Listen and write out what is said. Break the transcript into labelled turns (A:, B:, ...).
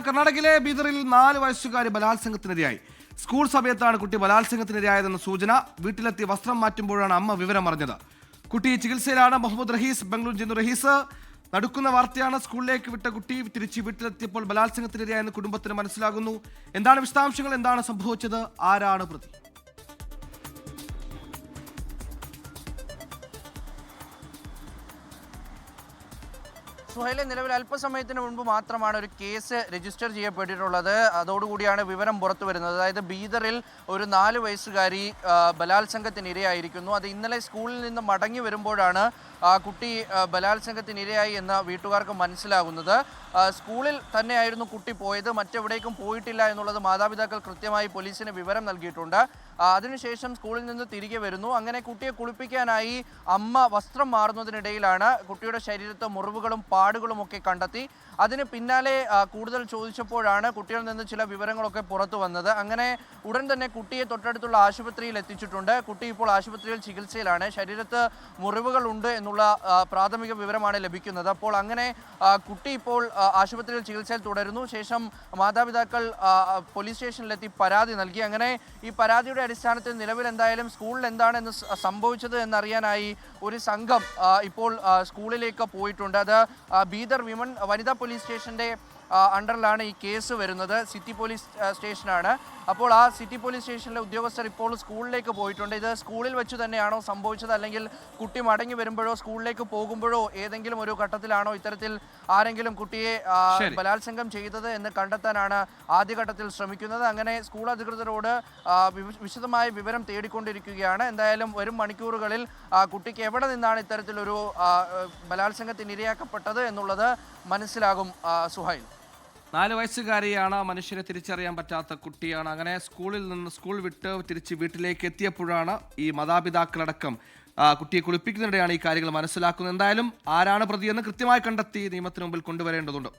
A: കർണാടകയിലെ ബീദറിൽ 4 വയസ്സുകാരി ബലാത്സംഗത്തിനിരയായി. സ്കൂൾ സമയത്താണ് കുട്ടി ബലാത്സംഗത്തിനിരയായതെന്ന സൂചന. വീട്ടിലെത്തി വസ്ത്രം മാറ്റുമ്പോഴാണ് അമ്മ വിവരം അറിഞ്ഞത്. കുട്ടി ചികിത്സയിലാണ്. മുഹമ്മദ് റഹീസ് ബംഗളൂരു ചെന്നു. റഹീസ്, നടുക്കുന്ന വാർത്തയാണ്. സ്കൂളിലേക്ക് വിട്ട കുട്ടി തിരിച്ച് വീട്ടിലെത്തിയപ്പോൾ ബലാത്സംഗത്തിനിരയായെന്ന് കുടുംബത്തിന് മനസ്സിലാകുന്നു. എന്താണ് വിശദാംശങ്ങൾ? എന്താണ് സംഭവിച്ചത്? ആരാണ് പ്രതി?
B: സുഹൈലെ, നിലവിൽ അല്പസമയത്തിന് മുൻപ് മാത്രമാണ് ഒരു കേസ് രജിസ്റ്റർ ചെയ്യപ്പെട്ടിട്ടുള്ളത്. അതോടുകൂടിയാണ് വിവരം പുറത്തു വരുന്നത്. അതായത് ബീദറിൽ ഒരു 4 വയസ്സുകാരി ബലാത്സംഗത്തിനിരയായിരിക്കുന്നു. അത് ഇന്നലെ സ്കൂളിൽ നിന്ന് മടങ്ങി വരുമ്പോഴാണ് കുട്ടി ബലാത്സംഗത്തിനിരയായി എന്ന് വീട്ടുകാർക്ക് മനസ്സിലാകുന്നത്. സ്കൂളിൽ തന്നെയായിരുന്നു കുട്ടി പോയത്, മറ്റെവിടേക്കും പോയിട്ടില്ല എന്നുള്ളത് മാതാപിതാക്കൾ കൃത്യമായി പോലീസിന് വിവരം നൽകിയിട്ടുണ്ട്. അതിനുശേഷം സ്കൂളിൽ നിന്ന് തിരികെ വരുന്നു. അങ്ങനെ കുട്ടിയെ കുളിപ്പിക്കാനായി അമ്മ വസ്ത്രം മാറുന്നതിനിടയിലാണ് കുട്ടിയുടെ ശരീരത്ത് മുറിവുകളും പാടുകളും ഒക്കെ കണ്ടെത്തി. അതിന് പിന്നാലെ കൂടുതൽ ചോദിച്ചപ്പോഴാണ് കുട്ടിയിൽ നിന്ന് ചില വിവരങ്ങളൊക്കെ പുറത്തു വന്നത്. അങ്ങനെ ഉടൻ തന്നെ കുട്ടിയെ തൊട്ടടുത്തുള്ള ആശുപത്രിയിൽ എത്തിച്ചിട്ടുണ്ട്. കുട്ടി ഇപ്പോൾ ആശുപത്രിയിൽ ചികിത്സയിലാണ്. ശരീരത്ത് മുറിവുകൾ ഉണ്ട് എന്നുള്ള പ്രാഥമിക വിവരമാണ് ലഭിക്കുന്നത്. അപ്പോൾ അങ്ങനെ കുട്ടി ഇപ്പോൾ ആശുപത്രിയിൽ ചികിത്സയിൽ തുടരുന്നു. ശേഷം മാതാപിതാക്കൾ പോലീസ് സ്റ്റേഷനിലെത്തി പരാതി നൽകി. അങ്ങനെ ഈ പരാതിയുടെ അടിസ്ഥാനത്തിൽ നിലവിൽ എന്തായാലും സ്കൂളിൽ എന്താണ് സംഭവിച്ചത് എന്നറിയാനായി ഒരു സംഘം ഇപ്പോൾ സ്കൂളിലേക്ക് പോയിട്ടുണ്ട്. അത് ബീദർ വനിതാ പോലീസ് സ്റ്റേഷന്റെ അണ്ടറിലാണ് ഈ കേസ് വരുന്നത്. സിറ്റി പോലീസ് സ്റ്റേഷനാണ്. അപ്പോൾ ആ സിറ്റി പോലീസ് സ്റ്റേഷനിലെ ഉദ്യോഗസ്ഥർ ഇപ്പോൾ സ്കൂളിലേക്ക് പോയിട്ടുണ്ട്. ഇത് സ്കൂളിൽ വെച്ച് തന്നെയാണോ സംഭവിച്ചത്, അല്ലെങ്കിൽ കുട്ടി മടങ്ങി വരുമ്പോഴോ സ്കൂളിലേക്ക് പോകുമ്പോഴോ ഏതെങ്കിലും ഒരു ഘട്ടത്തിലാണോ ഇത്തരത്തിൽ ആരെങ്കിലും കുട്ടിയെ ബലാത്സംഗം ചെയ്തത് എന്ന് കണ്ടെത്താനാണ് ആദ്യഘട്ടത്തിൽ ശ്രമിക്കുന്നത്. അങ്ങനെ സ്കൂൾ അധികൃതരോട് വിശദമായ വിവരം തേടിക്കൊണ്ടിരിക്കുകയാണ്. എന്തായാലും വരും മണിക്കൂറുകളിൽ കുട്ടിക്ക് എവിടെ നിന്നാണ് ഇത്തരത്തിലൊരു ബലാത്സംഗത്തിന് ഇരയാക്കപ്പെട്ടത് എന്നുള്ളത് മനസ്സിലാകും. സുഹൈൽ,
A: 4 വയസ്സുകാരിയാണ്. മനുഷ്യനെ തിരിച്ചറിയാൻ പറ്റാത്ത കുട്ടിയാണ്. അങ്ങനെ സ്കൂൾ വിട്ട് തിരിച്ച് വീട്ടിലേക്ക് എത്തിയപ്പോഴാണ് ഈ മാതാപിതാക്കളടക്കം കുട്ടിയെ കുളിപ്പിക്കുന്നതിനിടെയാണ് ഈ കാര്യങ്ങൾ മനസ്സിലാക്കുന്നത്. എന്തായാലും ആരാണ് പ്രതിയെന്ന് കൃത്യമായി കണ്ടെത്തി നിയമത്തിന് മുമ്പിൽ കൊണ്ടുവരേണ്ടതുണ്ട്.